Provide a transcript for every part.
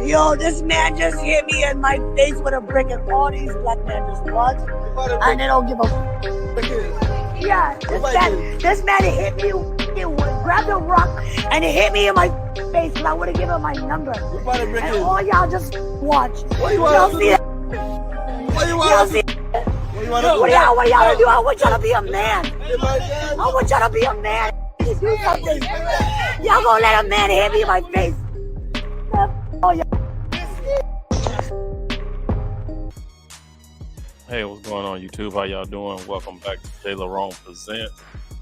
Yo, this man just hit me in my face with a brick, and all these black men just watch, and they don't give a f. Yeah, this man hit me, grabbed a rock, and it hit me in my face, and I would have given him my number. And all y'all just watch. Y'all see it? Y'all see it? What do y'all do? I want y'all to be a man. I want y'all to be a man. Do something. Y'all gonna let a man hit me in my face? Oh, yeah. Hey, what's going on, YouTube? How y'all doing? Welcome back to JLerone Presents,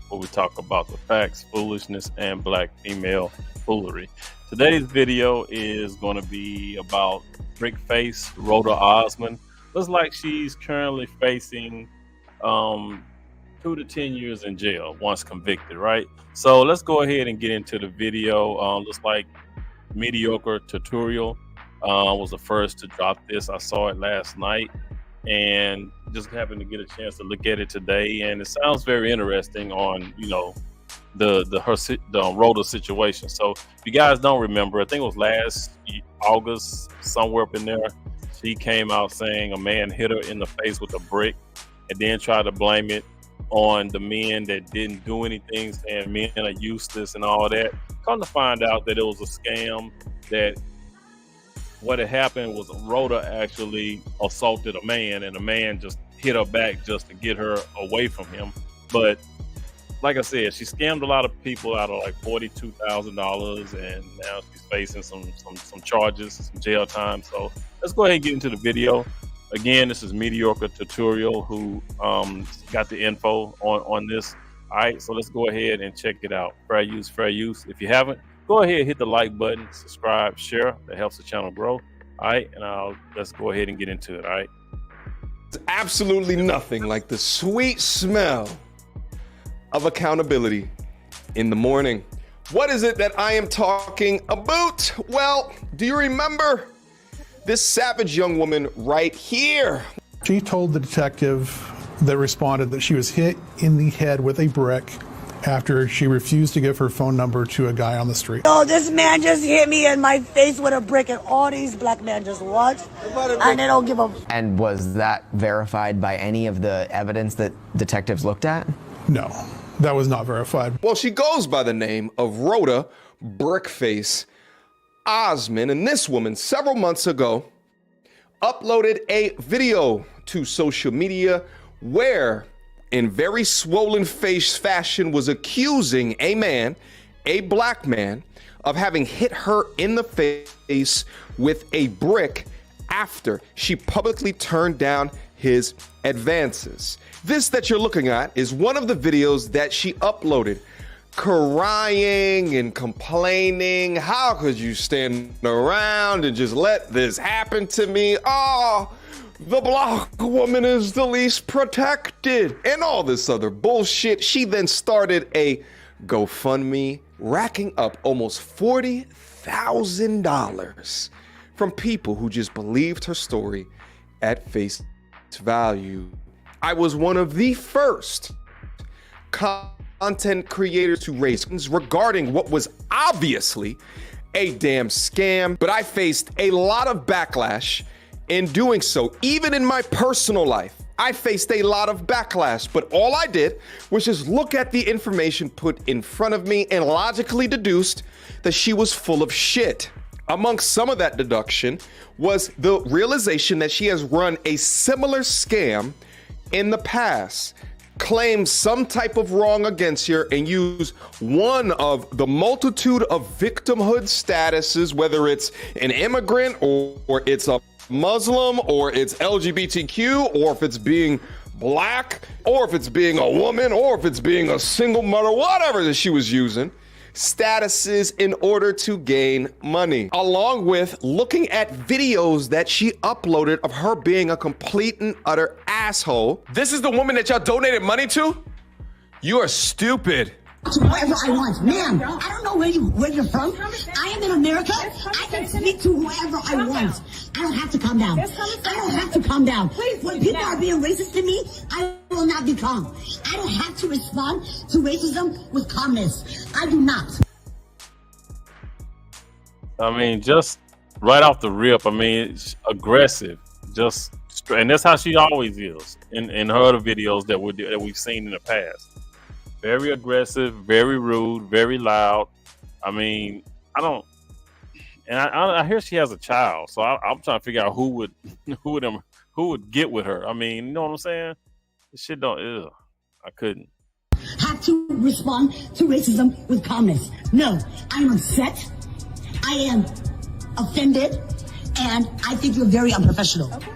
where we talk about the facts, foolishness, and black female foolery. Today's video is going to be about brick face Roda Osman. Looks like she's currently facing 2 to 10 years in jail once convicted, right? So let's go ahead and get into the video. Looks like Mediocre Tutorial was the first to drop this. I saw it last night and just happened to get a chance to look at it today, and it sounds very interesting on, you know, the Roda situation. So if you guys don't remember, I think it was last August, somewhere up in there, she came out saying a man hit her in the face with a brick and then tried to blame it on the men that didn't do anything, saying men are useless and all that. Come to find out that it was a scam, that what had happened was Roda actually assaulted a man, and the man just hit her back just to get her away from him. But like I said, she scammed a lot of people out of like $42,000, and now she's facing some charges, some jail time. So let's go ahead and get into the video. Again, this is Mediocre Tutorial who got the info on this. All right, so let's go ahead and check it out. Fair use, fair use. If you haven't, go ahead, hit the like button, subscribe, share. That helps the channel grow. All right, and let's go ahead and get into it. All right. It's absolutely nothing like the sweet smell of accountability in the morning. What is it that I am talking about? Well, do you remember this savage young woman right here? She told the detective that responded that she was hit in the head with a brick after she refused to give her phone number to a guy on the street. Yo, this man just hit me in my face with a brick, and all these black men just watch, and they don't give a f. And was that verified by any of the evidence that detectives looked at? No, that was not verified. Well, she goes by the name of Roda Brickface Osman, and this woman several months ago uploaded a video to social media where, in very swollen face fashion, was accusing a man, a black man, of having hit her in the face with a brick after she publicly turned down his advances. This that you're looking at is one of the videos that she uploaded, crying and complaining. How could you stand around and just let this happen to me? Oh, the black woman is the least protected, and all this other bullshit. She then started a GoFundMe, racking up almost $40,000 from people who just believed her story at face value. I was one of the first content creators to raise questions regarding what was obviously a damn scam, but I faced a lot of backlash in doing so. Even in my personal life, I faced a lot of backlash, but all I did was just look at the information put in front of me and logically deduced that she was full of shit. Amongst some of that deduction was the realization that she has run a similar scam in the past, claimed some type of wrong against her, and used one of the multitude of victimhood statuses, whether it's an immigrant or it's a Muslim, or it's LGBTQ, or if it's being black, or if it's being a woman, or if it's being a single mother, whatever that she was using, statuses in order to gain money, along with looking at videos that she uploaded of her being a complete and utter asshole. This is the woman that y'all donated money to? You are stupid. To whoever I want. Ma'am, I don't know where you're from. I am in America. I can speak to whoever I want. I don't have to calm down. I don't have to calm down. When people are being racist to me, I will not be calm. I don't have to respond to racism with calmness. I do not. I mean, just right off the rip. I mean, it's aggressive, and that's how she always is in her other videos that we've seen in the past. Very aggressive, very rude, very loud. I mean, I hear she has a child, so I'm trying to figure out who would get with her. I mean, you know what I'm saying? This shit don't. Ugh, I couldn't. Have to respond to racism with calmness. No, I am upset. I am offended, and I think you're very unprofessional. Okay.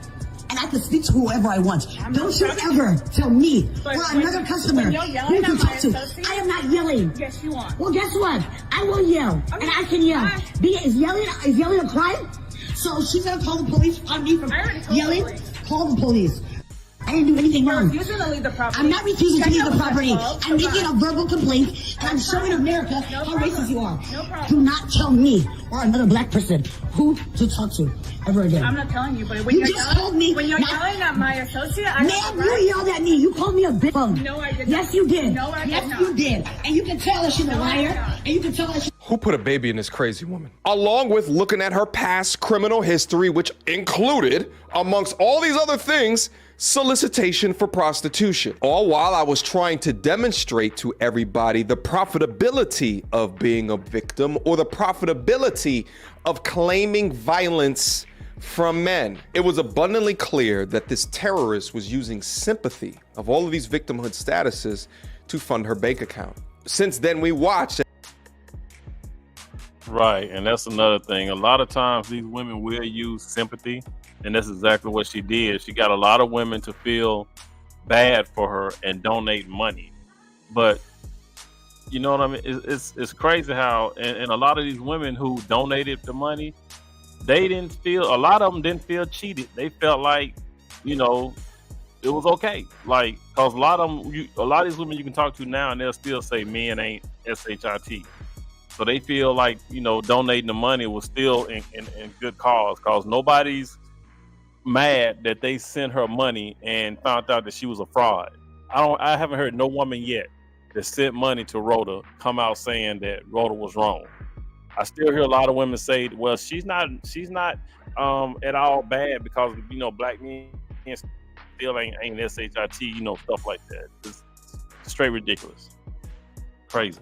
And I can speak to whoever I want. Don't you ever tell me or another customer who you can talk to. I am not yelling. Yes, you are. Well, guess what? I will yell, and I can yell. Is yelling a crime? So she's gonna call the police on me for yelling? Call the police. I didn't do anything wrong. You're refusing to leave the property. I'm not refusing to leave the property. I'm making a verbal complaint, and I'm showing America how racist you are. No problem. Do not tell me or another black person who to talk to ever again. I'm not telling you, but when You just told me. when you're yelling at my associate, I Ma'am, you yelled at me. You called me a bitch. No, I did not. Yes, you did. No, I did yes, not. you did. And you can tell that she's a liar. And you can tell that she's Who put a baby in this crazy woman? Along with looking at her past criminal history, which included, amongst all these other things, solicitation for prostitution. All while I was trying to demonstrate to everybody the profitability of being a victim or the profitability of claiming violence from men. It was abundantly clear that this terrorist was using sympathy of all of these victimhood statuses to fund her bank account. Since then, we watched. Right, and that's another thing. A lot of times these women will use sympathy, and that's exactly what she did. She got a lot of women to feel bad for her and donate money. But you know what I mean? It's crazy how, and a lot of these women who donated the money, a lot of them didn't feel cheated. They felt like, you know, it was okay. Like, cause a lot of these women you can talk to now and they'll still say men ain't shit. So they feel like, you know, donating the money was still in good cause, cause nobody's mad that they sent her money and found out that she was a fraud. I haven't heard no woman yet that sent money to Roda come out saying that Roda was wrong. I still hear a lot of women say, well, she's not at all bad because, you know, black men still ain't shit, you know, stuff like that. It's straight ridiculous. Crazy.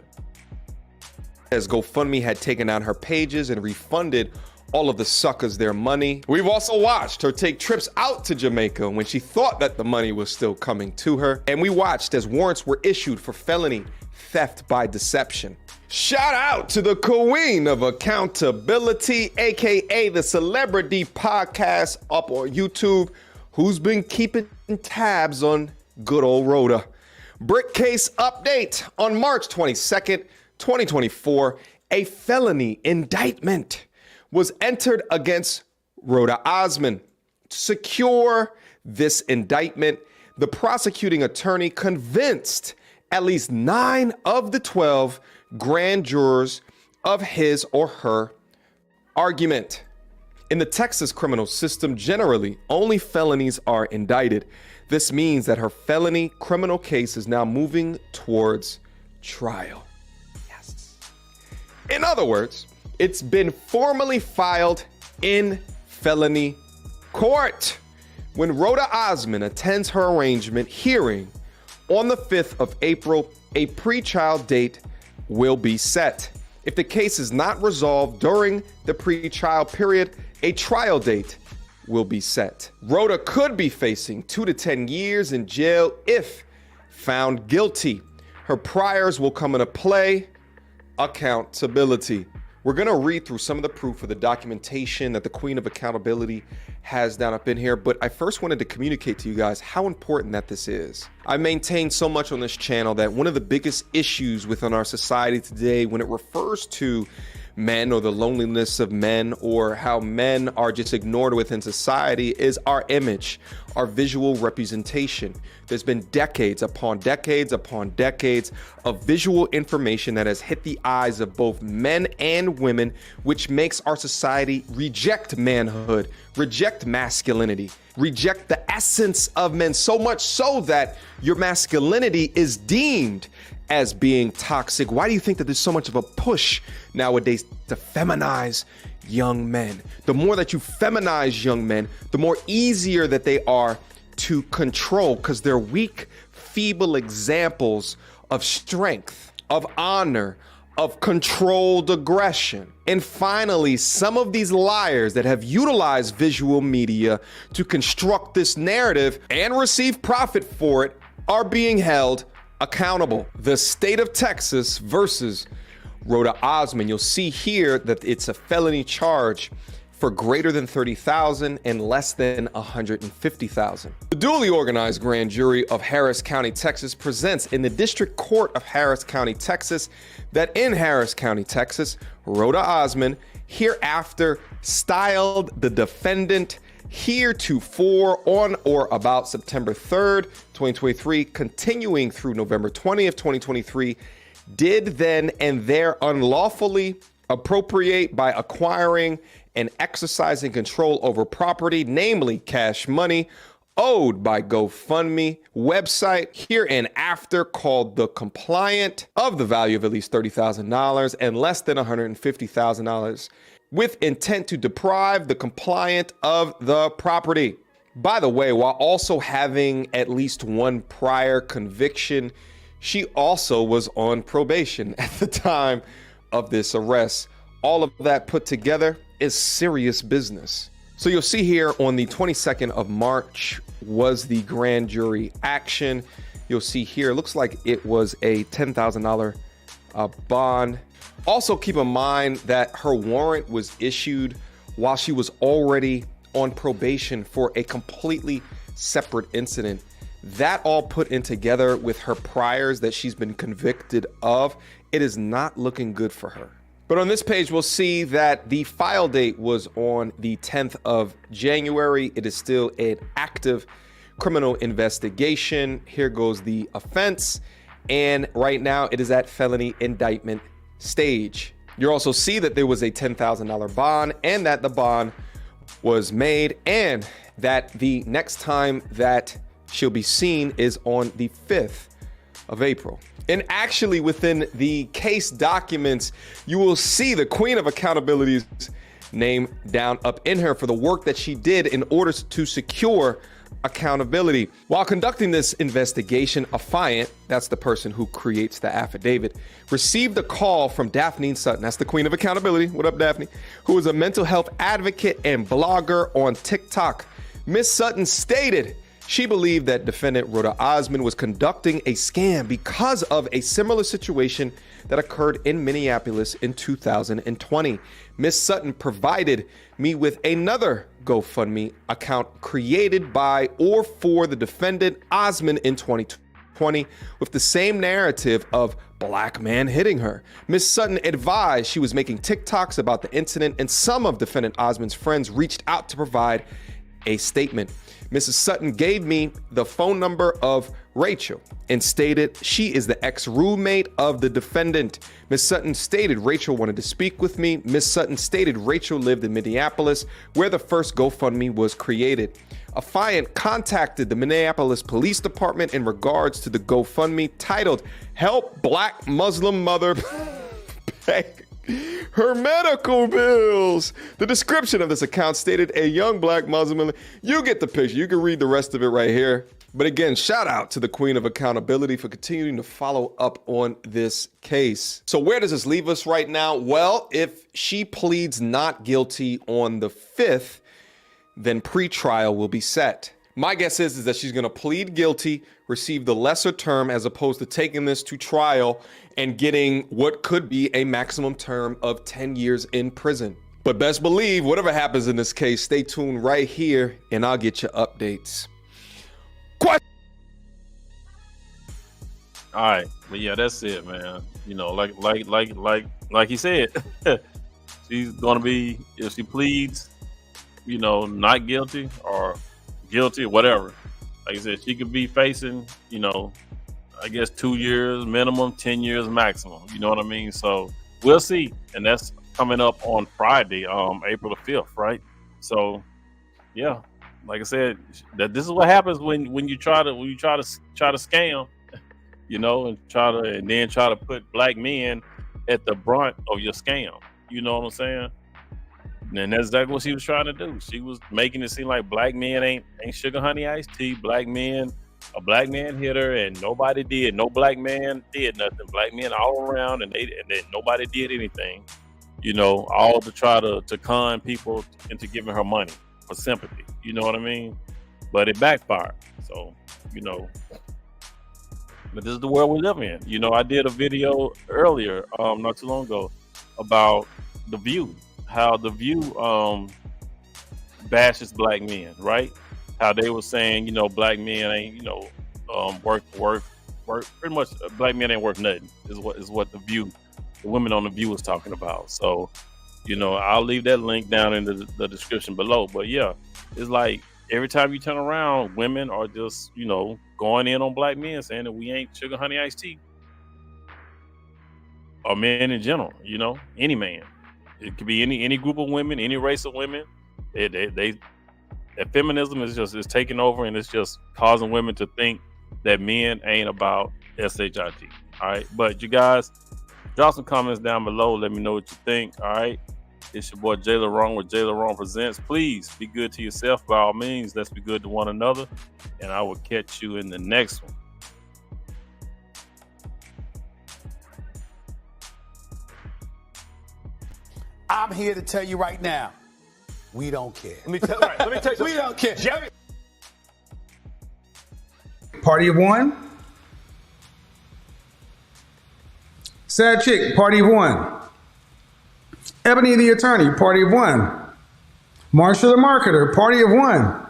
As GoFundMe had taken down her pages and refunded all of the suckers their money. We've also watched her take trips out to Jamaica when she thought that the money was still coming to her. And we watched as warrants were issued for felony theft by deception. Shout out to the queen of accountability, AKA the celebrity podcast up on YouTube, who's been keeping tabs on good old Roda. Brick case update on March 22nd, 2024, a felony indictment was entered against Roda Osman. To secure this indictment, the prosecuting attorney convinced at least 9 of the 12 grand jurors of his or her argument. In the Texas criminal system, generally, only felonies are indicted. This means that her felony criminal case is now moving towards trial. Yes. In other words, it's been formally filed in felony court. When Roda Osman attends her arraignment hearing on the 5th of April, a pre-trial date will be set. If the case is not resolved during the pre-trial period, a trial date will be set. Roda could be facing 2 to 10 years in jail if found guilty. Her priors will come into play. Accountability. We're going to read through some of the proof of the documentation that the Queen of Accountability has down up in here, but I first wanted to communicate to you guys how important that this is. I maintain so much on this channel that one of the biggest issues within our society today when it refers to men or the loneliness of men or how men are just ignored within society is our image, our visual representation. There's been decades upon decades upon decades of visual information that has hit the eyes of both men and women, which makes our society reject manhood, reject masculinity, reject the essence of men, so much so that your masculinity is deemed as being toxic. Why do you think that there's so much of a push nowadays to feminize young men. The more that you feminize young men, the more easier that they are to control, because they're weak, feeble examples of strength, of honor, of controlled aggression. And finally, some of these liars that have utilized visual media to construct this narrative and receive profit for it are being held accountable. The state of Texas versus Roda Osman. You'll see here that it's a felony charge for greater than 30,000 and less than 150,000. The duly organized grand jury of Harris County, Texas presents in the District Court of Harris County, Texas, that in Harris County, Texas, Roda Osman, hereafter styled the defendant heretofore on or about September 3rd, 2023, continuing through November 20th, 2023, did then and there unlawfully appropriate by acquiring and exercising control over property, namely cash money, owed by GoFundMe website hereinafter called The Compliant, of the value of at least $30,000 and less than $150,000, with intent to deprive the compliant of the property. By the way, while also having at least one prior conviction, she also was on probation at the time of this arrest. All of that put together is serious business. So you'll see here on the 22nd of March was the grand jury action. You'll see here, it looks like it was a $10,000 bond. Also keep in mind that her warrant was issued while she was already on probation for a completely separate incident. That all put in together with her priors that she's been convicted of, it is not looking good for her. But on this page, we'll see that the file date was on the 10th of January. It is still an active criminal investigation. Here goes the offense. And right now it is at felony indictment stage. You also see that there was a $10,000 bond and that the bond was made, and that the next time that she'll be seen is on the 5th of April. And actually within the case documents, you will see the Queen of Accountability's name down up in her for the work that she did in order to secure accountability. While conducting this investigation, Affiant, that's the person who creates the affidavit, received a call from Daphne Sutton, that's the Queen of Accountability, what up Daphne, who is a mental health advocate and blogger on TikTok. Miss Sutton stated she believed that defendant Roda Osman was conducting a scam because of a similar situation that occurred in Minneapolis in 2020. Miss Sutton provided me with another GoFundMe account created by or for the defendant Osman in 2020 with the same narrative of black man hitting her. Miss Sutton advised she was making TikToks about the incident, and some of defendant Osman's friends reached out to provide a statement. Mrs. Sutton gave me the phone number of Rachel and stated she is the ex-roommate of the defendant. Ms. Sutton stated Rachel wanted to speak with me. Ms. Sutton stated Rachel lived in Minneapolis, where the first GoFundMe was created. Affiant contacted the Minneapolis Police Department in regards to the GoFundMe titled "Help Black Muslim Mother Pay Her Medical Bills." The description of this account stated a young black Muslim. You get the picture. You can read the rest of it right here. But again, shout out to the Queen of Accountability for continuing to follow up on this case. So where does this leave us right now? Well, if she pleads not guilty on the 5th, then pre-trial will be set. My guess is that she's going to plead guilty, receive the lesser term as opposed to taking this to trial and getting what could be a maximum term of 10 years in prison. But best believe, whatever happens in this case, stay tuned right here and I'll get you updates. All right, but yeah, that's it, man. You know, like he said, she's gonna be, if she pleads, you know, not guilty or guilty or whatever. Like I said, she could be facing, you know, I guess 2 years minimum, 10 years maximum. You know what I mean? So we'll see, and that's coming up on Friday, April the 5th, right? So yeah, like I said, that this is what happens when you try to scam. You know, and then try to put black men at the brunt of your scam. You know what I'm saying? And that's exactly what she was trying to do. She was making it seem like black men ain't sugar honey iced tea. A black man hit her and nobody did. No black man did nothing. Black men all around and then nobody did anything. You know, all to try to con people into giving her money for sympathy. You know what I mean? But it backfired. So, you know, but this is the world we live in. You know, I did a video earlier, not too long ago, about The View, how The View bashes black men, right? How they were saying, you know, black men ain't, you know, work. Pretty much, black men ain't worth nothing. Is what the women on The View was talking about. So, you know, I'll leave that link down in the description below. But yeah, it's like every time you turn around, women are just, you know, going in on black men saying that we ain't sugar honey iced tea. Or men in general, you know, any man. It could be any group of women, any race of women. That feminism is taking over, and it's just causing women to think that men ain't about SHIT. All right, but you guys, drop some comments down below. Let me know what you think. All right, it's your boy JLerone with JLerone Presents. Please be good to yourself. By all means, let's be good to one another, and I will catch you in the next one. I'm here to tell you right now, we don't care. Let me tell you. We don't care. Party of one. Sad Chick, party of one. Ebony the attorney, party of one. Marsha the marketer, party of one.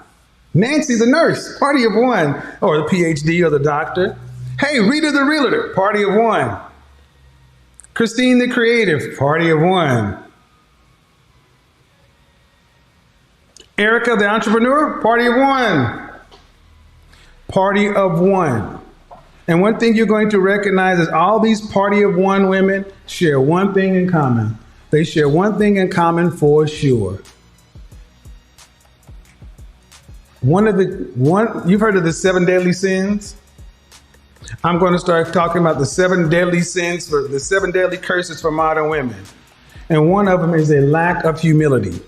Nancy the nurse, party of one. Or the PhD or the doctor. Hey, Rita the realtor, party of one. Christine the creative, party of one. Erica the entrepreneur, party of one. Party of one. And one thing you're going to recognize is all these party of one women share one thing in common. They share one thing in common for sure. You've heard of the 7 deadly sins? I'm going to start talking about the 7 deadly sins, the 7 deadly curses for modern women. And one of them is a lack of humility.